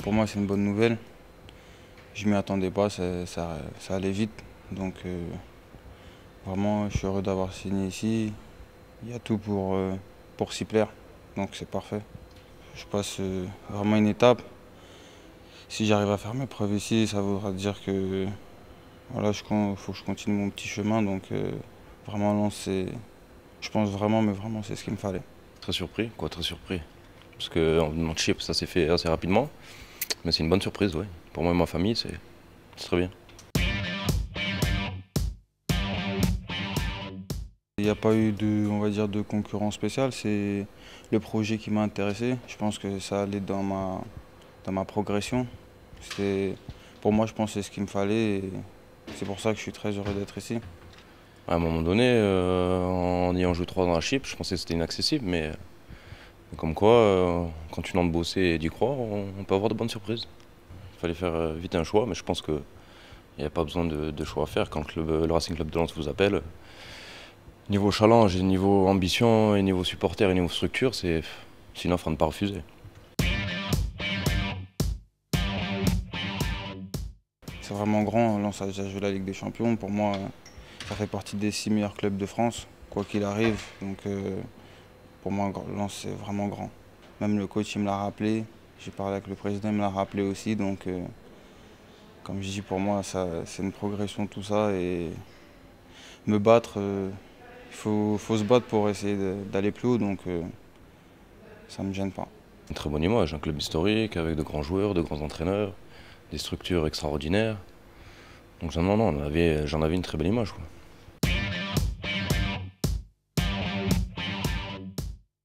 pour moi, c'est une bonne nouvelle. Je m'y attendais pas, ça allait vite. Donc, vraiment, je suis heureux d'avoir signé ici. Il y a tout pour s'y plaire. Donc, c'est parfait. Je passe vraiment une étape. Si j'arrive à faire mes preuves ici, ça voudra dire que voilà, faut que je continue mon petit chemin. Donc, vraiment, non, je pense vraiment, mais vraiment, c'est ce qu'il me fallait. Très surpris, quoi, très surpris. Parce qu'en venant de Chypre, ça s'est fait assez rapidement. Mais c'est une bonne surprise, ouais. Pour moi et ma famille, c'est très bien. Il n'y a pas eu on va dire, de concurrence spéciale, c'est le projet qui m'a intéressé. Je pense que ça allait dans ma progression. Pour moi, je pense que c'est ce qu'il me fallait et c'est pour ça que je suis très heureux d'être ici. À un moment donné, en ayant joué 3 ans à Chypre, je pensais que c'était inaccessible, mais comme quoi, quand tu lances de bosser et d'y croire, on peut avoir de bonnes surprises. Il fallait faire vite un choix, mais je pense qu'il n'y a pas besoin de choix à faire. Quand le Racing Club de Lens vous appelle, niveau challenge, et niveau ambition, et niveau supporter, et niveau structure, c'est une offre à ne pas refuser. C'est vraiment grand, Lens a déjà joué la Ligue des Champions. Pour moi, ça fait partie des 6 meilleurs clubs de France, quoi qu'il arrive. Donc pour moi, Lens, c'est vraiment grand. Même le coach, il me l'a rappelé. J'ai parlé avec le président, il me l'a rappelé aussi. Donc, comme je dis, pour moi, c'est une progression tout ça. Et me battre, il faut se battre pour essayer d'aller plus haut. Donc, ça ne me gêne pas. Une très bonne image, un club historique avec de grands joueurs, de grands entraîneurs, des structures extraordinaires. Donc non, j'en avais une très belle image, quoi.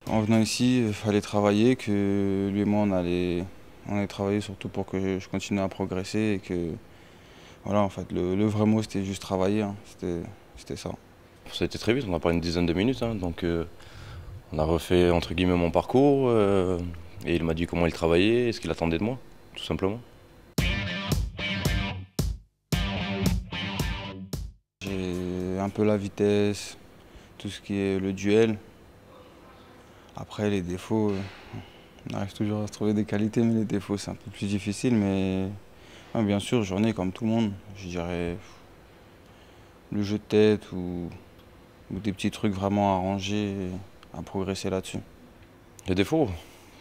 En venant ici, il fallait travailler, que lui et moi, on allait travailler surtout pour que je continue à progresser et que, voilà, en fait, le vrai mot, c'était juste travailler, hein. C'était ça. Ça a été très vite, on a parlé une dizaine de minutes, hein, donc on a refait entre guillemets mon parcours et il m'a dit comment il travaillait et ce qu'il attendait de moi, tout simplement. J'ai un peu la vitesse, tout ce qui est le duel. Après, les défauts, on arrive toujours à se trouver des qualités, mais les défauts, c'est un peu plus difficile. Mais ouais, bien sûr, j'en ai comme tout le monde. Je dirais le jeu de tête ou des petits trucs vraiment à ranger, à progresser là-dessus. Les défauts,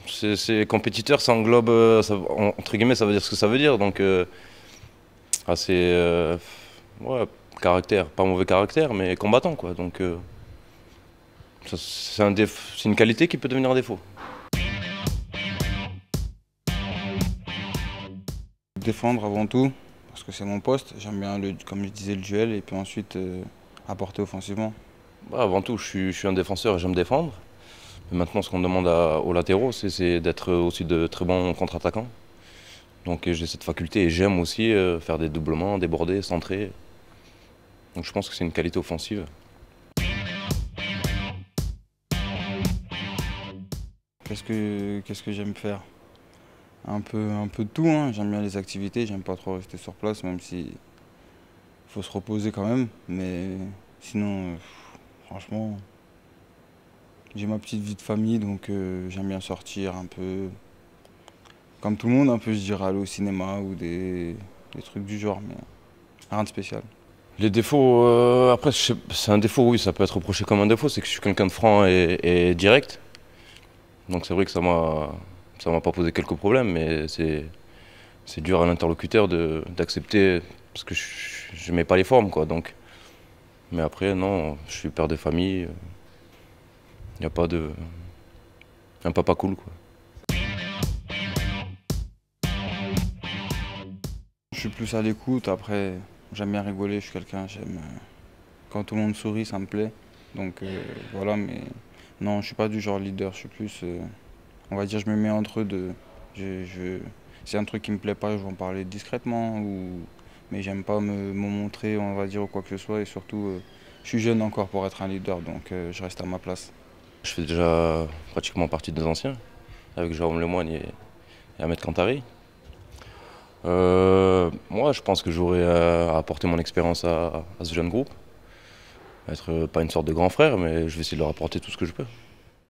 c'est compétiteur, ça englobe, entre guillemets, ça veut dire ce que ça veut dire, donc ouais, caractère, pas mauvais caractère, mais combattant, quoi. Donc c'est une qualité qui peut devenir un défaut. Défendre avant tout, parce que c'est mon poste. J'aime bien, comme je disais, le duel et puis ensuite apporter offensivement. Bah, avant tout, je suis un défenseur et j'aime défendre. Mais maintenant, ce qu'on demande aux latéraux, c'est d'être aussi de très bons contre-attaquants. Donc j'ai cette faculté et j'aime aussi faire des doublements, déborder, centrer. Donc je pense que c'est une qualité offensive. Qu'est-ce que j'aime faire? Un peu de tout, hein. J'aime bien les activités, j'aime pas trop rester sur place, même si faut se reposer quand même. Mais sinon, franchement, j'ai ma petite vie de famille, donc j'aime bien sortir un peu, comme tout le monde, un peu, je dirais, aller au cinéma ou des trucs du genre, mais rien de spécial. Les défauts, après c'est un défaut, oui, ça peut être reproché comme un défaut, c'est que je suis quelqu'un de franc et direct. Donc c'est vrai que ça m'a pas posé quelques problèmes, mais c'est dur à l'interlocuteur d'accepter parce que je mets pas les formes, quoi. Donc, mais après non, je suis père de famille, il n'y a pas un papa cool, quoi. Je suis plus à l'écoute, après j'aime bien rigoler, je suis quelqu'un, quand tout le monde sourit, ça me plaît. Donc voilà, mais non, je suis pas du genre leader, je suis plus, on va dire, je me mets entre eux deux. C'est un truc qui me plaît pas, je vais en parler discrètement, mais j'aime pas me montrer, on va dire, ou quoi que ce soit. Et surtout, je suis jeune encore pour être un leader, donc je reste à ma place. Je fais déjà pratiquement partie des anciens, avec Jérôme Lemoine et Ahmed Kantari. Moi, je pense que j'aurais à apporter mon expérience à ce jeune groupe. Être pas une sorte de grand frère, mais je vais essayer de leur apporter tout ce que je peux.